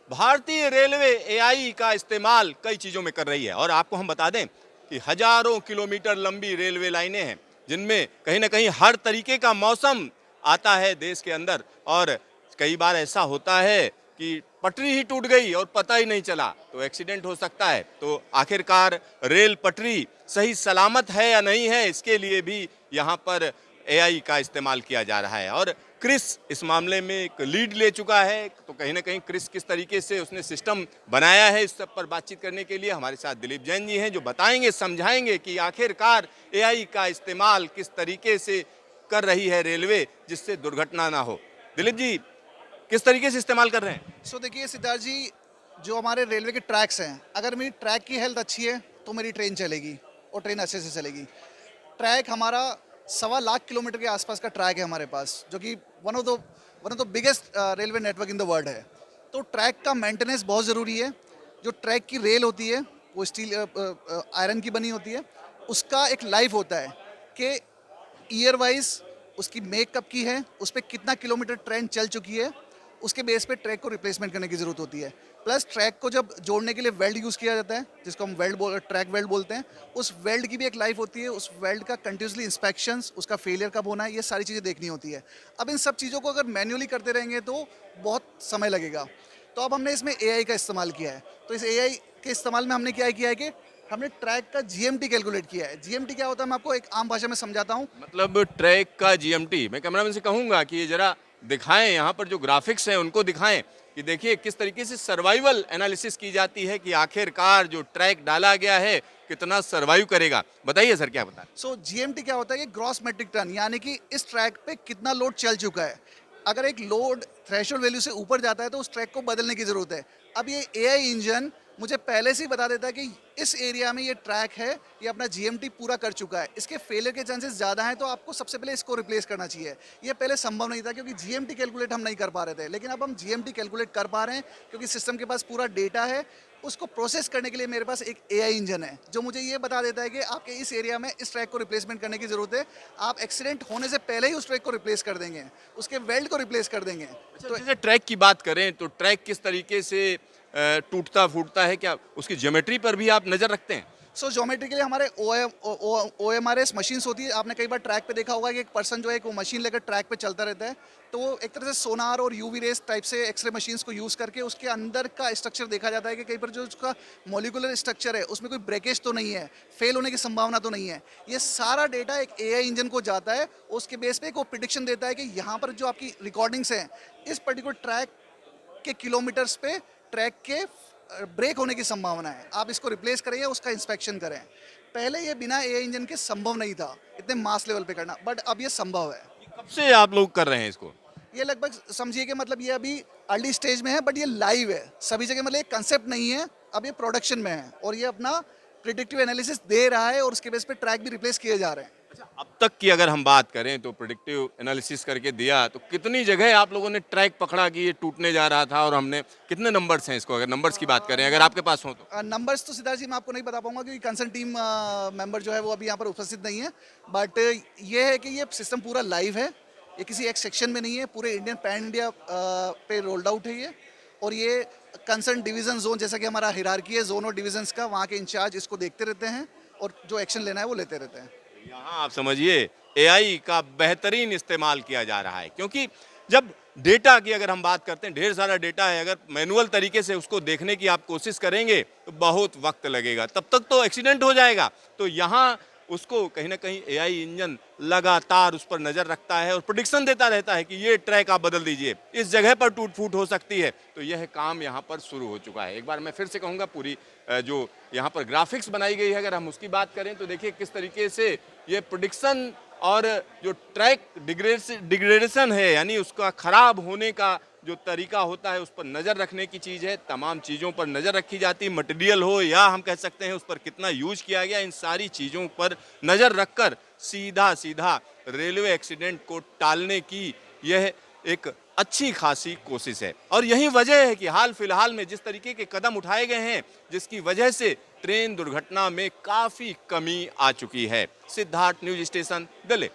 भारतीय railway AI का इस्तेमाल कई चीज़ों में कर रही है और आपको हम बता दें कि हजारों किलोमीटर लंबी रेलवे लाइनें हैं जिनमें कहीं ना कहीं हर तरीके का मौसम आता है देश के अंदर। और कई बार ऐसा होता है कि पटरी ही टूट गई और पता ही नहीं चला, तो एक्सीडेंट हो सकता है। तो आखिरकार रेल पटरी सही सलामत है या नहीं है, इसके लिए भी यहाँ पर एआई का इस्तेमाल किया जा रहा है। और क्रिस इस मामले में एक लीड ले चुका है, तो कहीं ना कहीं क्रिस किस तरीके से उसने सिस्टम बनाया है, इस सब पर बातचीत करने के लिए हमारे साथ दिलीप जैन जी हैं, जो बताएंगे, समझाएंगे कि आखिरकार एआई का इस्तेमाल किस तरीके से कर रही है रेलवे जिससे दुर्घटना ना हो। दिलीप जी, किस तरीके से इस्तेमाल कर रहे हैं? देखिए सिद्धार्थ जी, जो हमारे रेलवे के ट्रैक्स हैं, अगर मेरी ट्रैक की हेल्थ अच्छी है तो मेरी ट्रेन चलेगी और ट्रेन अच्छे से चलेगी। ट्रैक हमारा 1.25 किलोमीटर के आसपास का ट्रैक है हमारे पास, जो कि one of the biggest railway network in the world है। तो ट्रैक का मेंटेनेंस बहुत ज़रूरी है। जो ट्रैक की रेल होती है वो स्टील आयरन की बनी होती है। उसका एक लाइफ होता है कि ईयर वाइज उसकी मेक कब की है, उस पर कितना किलोमीटर ट्रेन चल चुकी है, उसके बेस पे ट्रैक को रिप्लेसमेंट करने की ज़रूरत होती है। प्लस ट्रैक को जब जोड़ने के लिए वेल्ड यूज़ किया जाता है, जिसको हम ट्रैक वेल्ड बोलते हैं, उस वेल्ड की भी एक लाइफ होती है। उस वेल्ड का कंटिन्यूसली इंस्पेक्शंस, उसका फेलियर कब होना है, ये सारी चीज़ें देखनी होती है। अब इन सब चीज़ों को अगर मैन्युअली करते रहेंगे तो बहुत समय लगेगा। तो अब हमने इसमें एआई का इस्तेमाल किया है। तो इस एआई के इस्तेमाल में हमने क्या किया है कि हमने ट्रैक का जीएमटी कैलकुलेट किया है। जीएमटी क्या होता है, मैं आपको एक आम भाषा में समझाता हूँ। मतलब ट्रैक का जीएमटी, मैं कैमरामैन से कहूंगा कि ये जरा दिखाएं, यहाँ पर जो ग्राफिक्स हैं उनको दिखाएं कि देखिए किस तरीके से सर्वाइवल एनालिसिस की जाती है कि आखिरकार जो ट्रैक डाला गया है कितना सर्वाइव करेगा। बताइए सर, क्या बता रहे? जीएमटी क्या होता है कि ग्रॉस मेट्रिक टन, यानी कि इस ट्रैक पे कितना लोड चल चुका है। अगर एक लोड थ्रेशोल्ड वैल्यू से ऊपर जाता है तो उस ट्रैक को बदलने की ज़रूरत है। अब ये एआई इंजन मुझे पहले से ही बता देता है कि इस एरिया में ये ट्रैक है, ये अपना जीएमटी पूरा कर चुका है, इसके फेलियर के चांसेस ज़्यादा हैं, तो आपको सबसे पहले इसको रिप्लेस करना चाहिए। ये पहले संभव नहीं था क्योंकि जीएमटी कैलकुलेट हम नहीं कर पा रहे थे, लेकिन अब हम जीएमटी कैलकुलेट कर पा रहे हैं क्योंकि सिस्टम के पास पूरा डेटा है। उसको प्रोसेस करने के लिए मेरे पास एक एआई इंजन है जो मुझे ये बता देता है कि आपके इस एरिया में इस ट्रैक को रिप्लेसमेंट करने की ज़रूरत है। आप एक्सीडेंट होने से पहले ही उस ट्रैक को रिप्लेस कर देंगे, उसके वेल्ड को रिप्लेस कर देंगे। तो जैसे ट्रैक की बात करें तो ट्रैक किस तरीके से टूटता फूटता है, क्या उसकी ज्योमेट्री पर भी आप नज़र रखते हैं? ज्योमेट्री के लिए हमारे OMRS मशीन्स होती है। आपने कई बार ट्रैक पे देखा होगा कि एक पर्सन जो है वो मशीन लेकर ट्रैक पे चलता रहता है, तो वो एक तरह से सोनार और यूवी रेस टाइप से एक्सरे मशीन्स को यूज़ करके उसके अंदर का स्ट्रक्चर देखा जाता है कि कहीं पर जो उसका मॉलिक्यूलर स्ट्रक्चर है उसमें कोई ब्रेकेज तो नहीं है, फेल होने की संभावना तो नहीं है। ये सारा डेटा एक एआई इंजन को जाता है, उसके बेस पे एक वो प्रिडिक्शन देता है कि यहाँ पर जो आपकी रिकॉर्डिंग्स हैं इस पर्टिकुलर ट्रैक के किलोमीटर्स पे ट्रैक के ब्रेक होने की संभावना है, आप इसको रिप्लेस करें या उसका इंस्पेक्शन करें। पहले ये बिना एआई इंजन के संभव नहीं था इतने मास लेवल पे करना, बट अब ये संभव है। कब से आप लोग कर रहे हैं इसको? ये लगभग समझिए कि मतलब ये अभी अर्ली स्टेज में है, बट ये लाइव है सभी जगह। मतलब ये कंसेप्ट नहीं है, अब ये प्रोडक्शन में है और ये अपना प्रिडिक्टिव एनालिसिस दे रहा है और उसके बेस पे ट्रैक भी रिप्लेस किए जा रहे हैं। अच्छा, अब तक की अगर हम बात करें तो प्रेडिक्टिव एनालिसिस करके दिया, तो कितनी जगह आप लोगों ने ट्रैक पकड़ा कि ये टूटने जा रहा था और हमने कितने नंबर्स हैं इसको, अगर नंबर्स की बात करें अगर आपके पास हो तो? नंबर्स तो सिद्धार्थ जी मैं आपको नहीं बता पाऊंगा क्योंकि कंसर्न टीम मेंबर जो है वो अभी यहाँ पर उपस्थित नहीं है। बट ये है कि ये सिस्टम पूरा लाइव है, ये किसी एक सेक्शन में नहीं है, पूरे इंडियन पैन इंडिया पे रोल्ड आउट है ये। और ये कंसर्न डिवीजन जोन, जैसा कि हमारा हिरार्की है जोन और डिवीजन्स का, वहाँ के इंचार्ज इसको देखते रहते हैं और जो एक्शन लेना है वो लेते रहते हैं। यहाँ आप समझिए एआई का बेहतरीन इस्तेमाल किया जा रहा है, क्योंकि जब डेटा की अगर हम बात करते हैं, ढेर सारा डेटा है, अगर मैनुअल तरीके से उसको देखने की आप कोशिश करेंगे तो बहुत वक्त लगेगा, तब तक तो एक्सीडेंट हो जाएगा। तो यहाँ उसको कहीं ना कहीं एआई इंजन लगातार उस पर नज़र रखता है और प्रेडिक्शन देता रहता है कि ये ट्रैक आप बदल दीजिए, इस जगह पर टूट फूट हो सकती है। तो यह काम यहाँ पर शुरू हो चुका है। एक बार मैं फिर से कहूँगा, पूरी जो यहाँ पर ग्राफिक्स बनाई गई है अगर हम उसकी बात करें तो देखिए किस तरीके से ये प्रेडिक्शन और जो ट्रैक डिग्रेडेशन है, यानी उसका खराब होने का जो तरीका होता है उस पर नज़र रखने की चीज़ है। तमाम चीज़ों पर नज़र रखी जाती है, मटेरियल हो या हम कह सकते हैं उस पर कितना यूज किया गया, इन सारी चीज़ों पर नज़र रखकर सीधा सीधा रेलवे एक्सीडेंट को टालने की यह एक अच्छी खासी कोशिश है। और यही वजह है कि हाल फिलहाल में जिस तरीके के कदम उठाए गए हैं, जिसकी वजह से ट्रेन दुर्घटना में काफ़ी कमी आ चुकी है। Siddharth, news station, Delhi.